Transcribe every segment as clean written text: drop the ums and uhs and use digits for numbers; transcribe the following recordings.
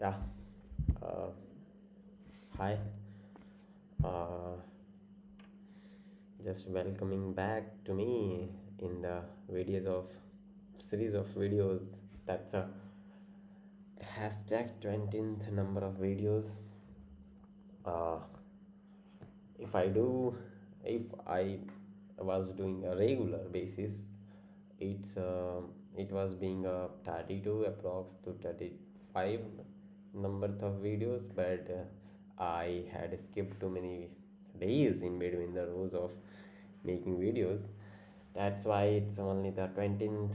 Yeah. Uh, Hi. Uh, just welcoming back to me in the videos of series of videos. That's a hashtag 20th number of videos. Uh, if I do, if I was doing a regular basis, it was being a 32 approx to 35 number of videos, but I had skipped too many days in between the rows of making videos. That's why it's only the 20th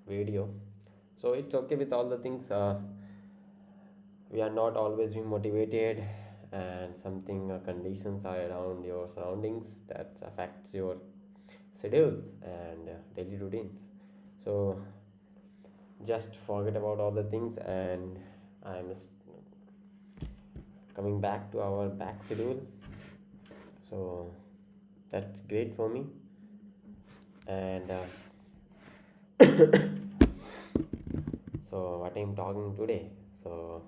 video. So it's okay with all the things. We are not always being motivated, and something conditions are around your surroundings that affects your schedules and daily routines. So just forget about all the things, and I'm coming back to our back schedule. So that's great for me. And so what I'm talking today, so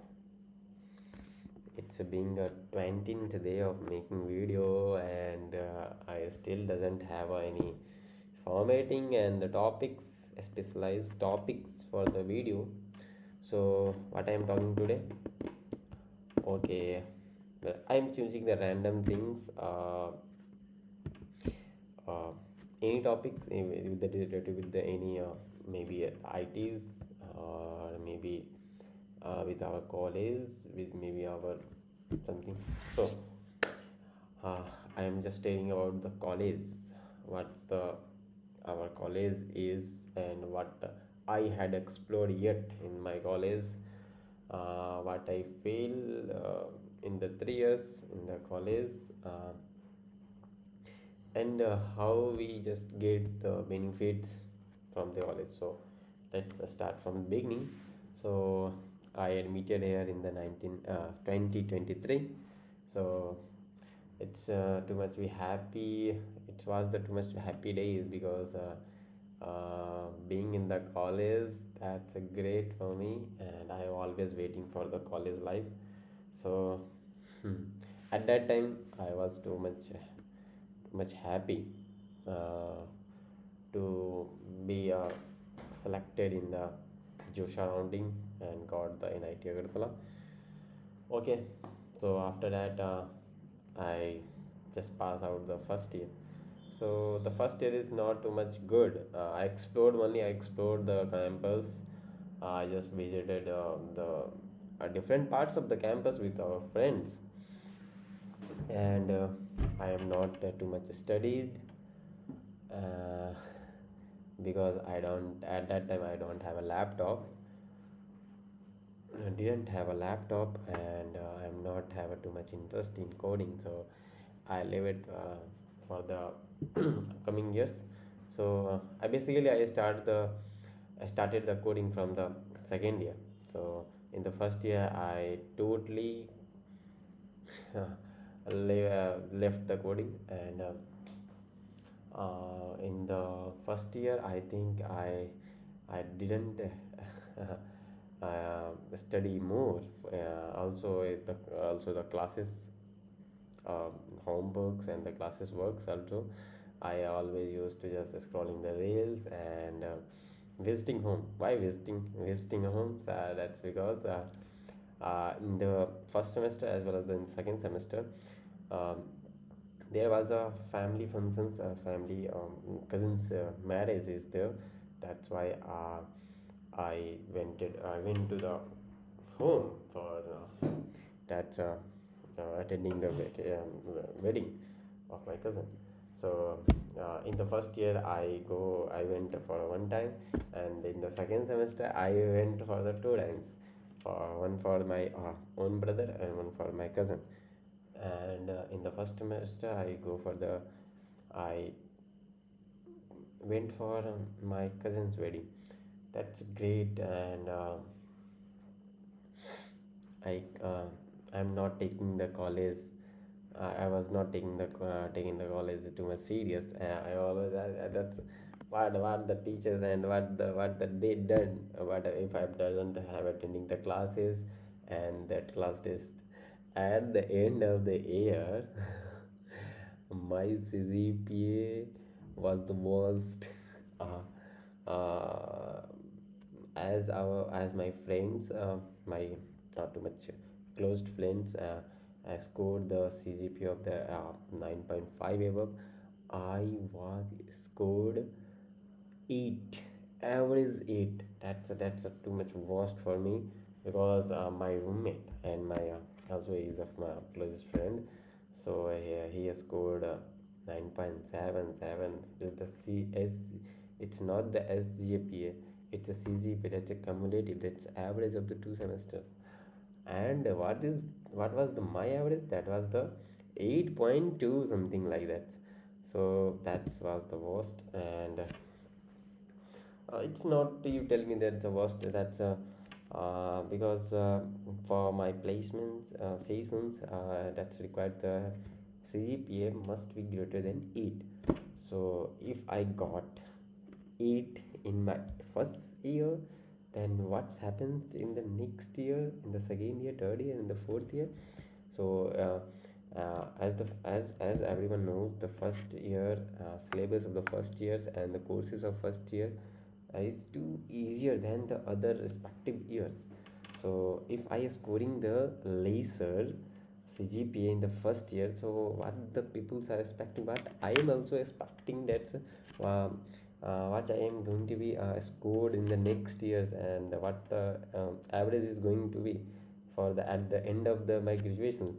it's being a 20th day of making video, and I still doesn't have any formatting and the topics, specialized topics for the video. So what I'm talking today, okay, well, I'm choosing the random things, uh, any topics with the related with the any maybe ITs, or maybe with our college, with maybe our something. So uh, I am just telling about the college, what's the our college is, and what I had explored yet in my college, what I feel in the 3 years in the college, and how we just get the benefits from the college. So let's start from the beginning. So I admitted here in the 2023. So it's too much be happy, it was the too much happy days, because being in the college, that's a great for me, and I always waiting for the college life. So at that time I was too much happy uh, to be selected in the Josha rounding and got the NIT Agartala. Okay, so after that, I just pass out the first year. So the first year is not too much good. I explored the campus. I just visited the different parts of the campus with our friends, and I am not too much studied, uh, because I don't at that time I don't have a laptop. I didn't have a laptop, and I'm not have a too much interest in coding, so I leave it for the coming years. So I started the coding from the second year. So in the first year I totally left the coding, and in the first year I think I didn't study more. Also the classes, um, homeworks and the classes works also, I always used to just scrolling the reels, and visiting home. Why visiting homes? That's because in the first semester as well as in the second semester, um, there was a family functions, family cousins marriage is there. That's why I went to the home for that attending the wedding of my cousin. So in the first year I went for one time, and in the second semester I went for the two times, for one for my own brother and one for my cousin. And in the first semester I went for my cousin's wedding. That's great. And I I'm not taking the college. I was not taking the college too much serious. I always that's what the teachers and what the they done. What if I doesn't have attending the classes, and that class test. At the end of the year, my CGPA was the worst. Uh, as my friends, my not too much closed friends, I scored the CGPA of the 9.5 above. I was scored 8, average 8. That's a too much worst for me, because my roommate and my also is of my closest friend, so he has scored 9.77. Is the CS, it's not the SGPA, it's a CGPA. That's a cumulative, that's average of the two semesters. And what was the my average? That was the 8.2, something like that. So that was the worst. And it's not, you tell me that the worst, that's because for my placements sessions, that's required, the CGPA must be greater than 8. So if I got 8 in my first year, then what happens in the next year, in the second year, third year, and the fourth year? So as everyone knows, the first year syllabus of the first years and the courses of first year is too easier than the other respective years. So if I is scoring the lesser CGPA in the first year, so what the people are expecting, what I am also expecting, that's what I am going to be scored in the next years, and what the average is going to be for the at the end of the my graduations.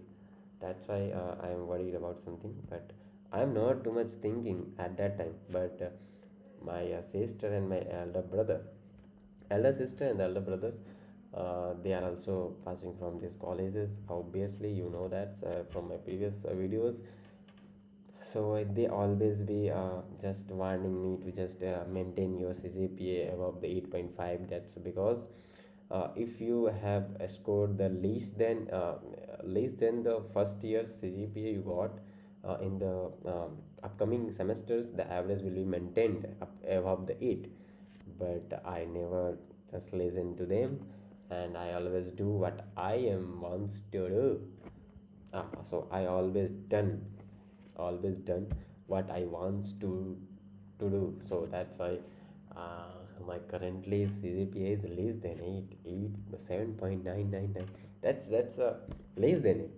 That's why I am worried about something, but I am not too much thinking at that time. But my sister and my elder sister and elder brothers, they are also passing from these colleges. Obviously, you know that from my previous videos. So they always be just warning me to just maintain your CGPA above the 8.5. That's because if you have scored the least than the first year's CGPA you got in the upcoming semesters, the average will be maintained up above the 8. But I never just listen to them, and I always do what I am wants to do. So I always done what I wants to do. So that's why my currently CGPA is less than 8, 7.999. That's less than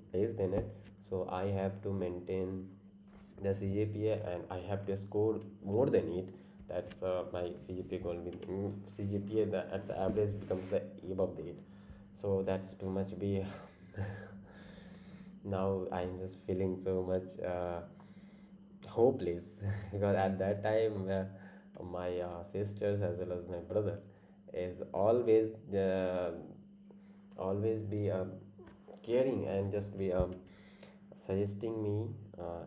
it. So I have to maintain the CGPA, and I have to score more than it. That's my CGPA goal. With CGPA, that's average becomes the above the 8. So that's too much be. Now I'm just feeling so much hopeless because at that time my sisters as well as my brother is always be caring and just be suggesting me,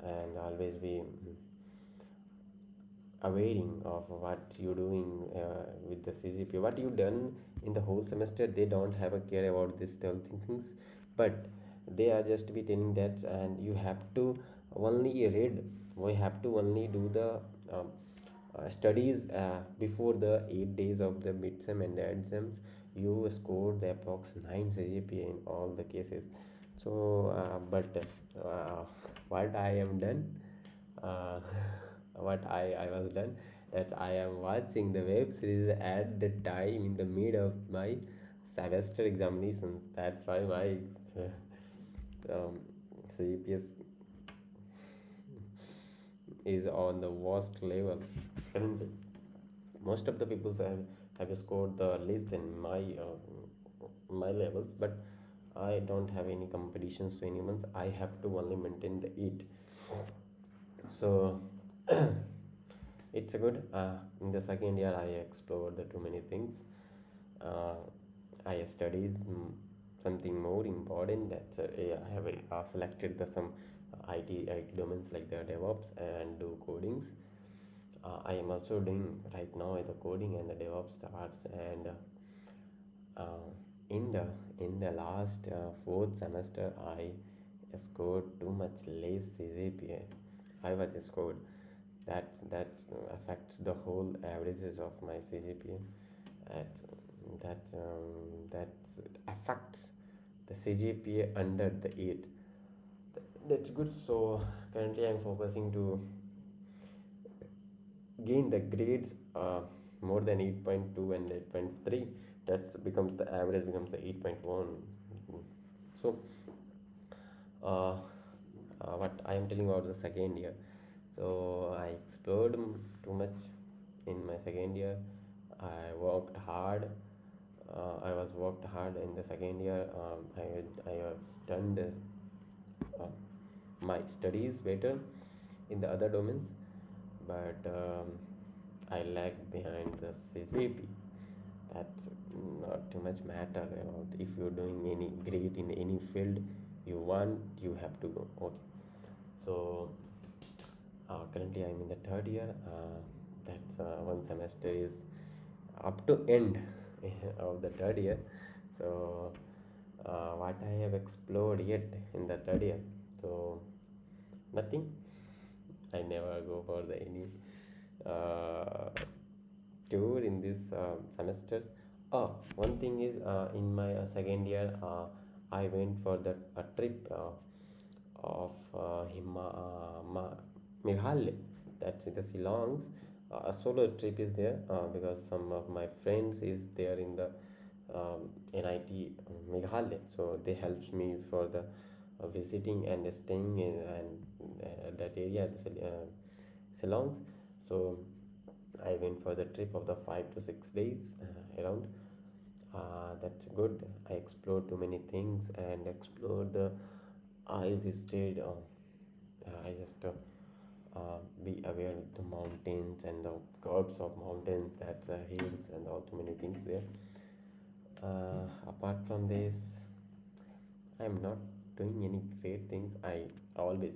and always be awaiting of what you doing with the CGP, what you done in the whole semester. They don't have a care about this things, but they are just be telling that, and you have to only read. We have to only do the um, studies before the 8 days of the midsem and the exams. You scored the approx 9 CGPA in all the cases. So, but what I am done, uh, what I was done, that I am watching the web series at the time in the mid of my semester examinations. That's why my CGPS is on the worst level currently. Most of the people have scored the less than my levels, but I don't have any competitions to anyone. I have to only maintain the 8. So it's a good in the second year I explored the too many things. uh, I studied something more important, that I have selected the some IT domains like the DevOps and do codings. I am also doing right now the coding and the DevOps parts, and uh, in the last fourth semester, I scored too much less CGPA. I was scored that affects the whole averages of my CGPA. That that affects the CGPA under the 8. That's good. So currently I'm focusing to gain the grades more than 8.2 and 8.3. That becomes the average, becomes the 8.1. So uh, what I am telling about the second year. So I explored too much in my second year. I worked hard. I was worked hard in the second year. I have done uh, my studies better in the other domains, but I lag behind the CCP. That's not too much matter about if you're doing any great in any field you want, you have to go. Okay, so currently I'm in the third year. That's one semester is up to end of the third year. So what I have explored yet in the third year, so nothing. I never go for the any uh, tour in this semesters. Oh, one thing is in my second year, I went for the a trip of Meghalaya. That's in the Shillongs. A solo trip is there because some of my friends is there in the NIT Meghalaya, so they helps me for the visiting and staying in and that area, Shillongs. So I went for the trip of the 5 to 6 days around. That's good. I explored too many things and explored the. I visited. I just be aware of the mountains and the curves of mountains. That's hills and all too many things there. Apart from this, I'm not doing any great things. I always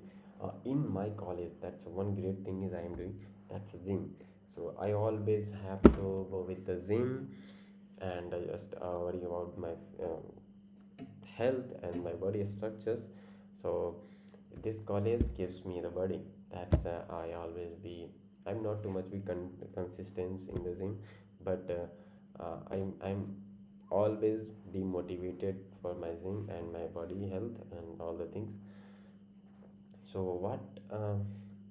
in my college. That's one great thing is I am doing. That's gym. So I always have to go with the gym, and I just worry about my health and my body structures. So this college gives me the body. That's I always be. I'm not too much be consistent in the gym, but I'm always be motivated for my gym and my body health and all the things. So what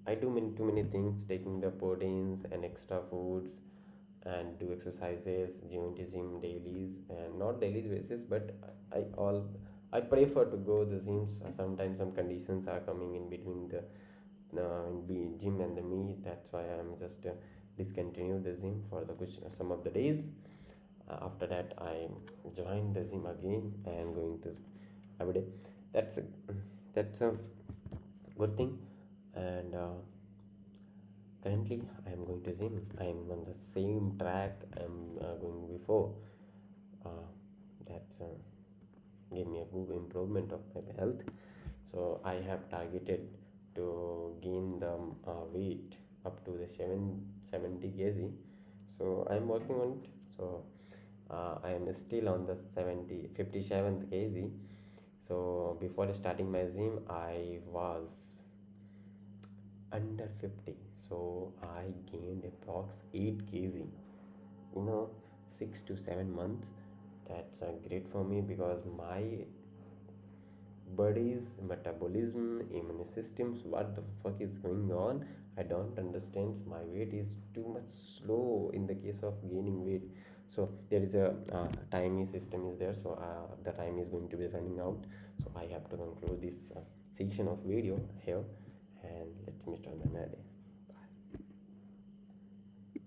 I do too many things, taking the proteins and extra foods, and do exercises, gym dailies, and not daily basis, but I all I prefer to go the gyms. Sometimes some conditions are coming in between the gym and the me. That's why I'm just discontinue the gym for the some of the days. After that, I join the gym again and going to every day. That's a that's a good thing. And currently I am going to gym. I am on the same track I'm going before. uh, that's gave me a good improvement of my health. So I have targeted to gain the weight up to the 70 kg. So I'm working on it. So I am still on the 57th kg. So before starting my gym I was under 50. So I gained approx 8 kg, you know, 6 to 7 months. That's great for me because my body's metabolism, immune systems, what the fuck is going on, I don't understand. My weight is too much slow in the case of gaining weight. So there is a timing system is there. So the time is going to be running out. So I have to conclude this section of video here, and let me start the day.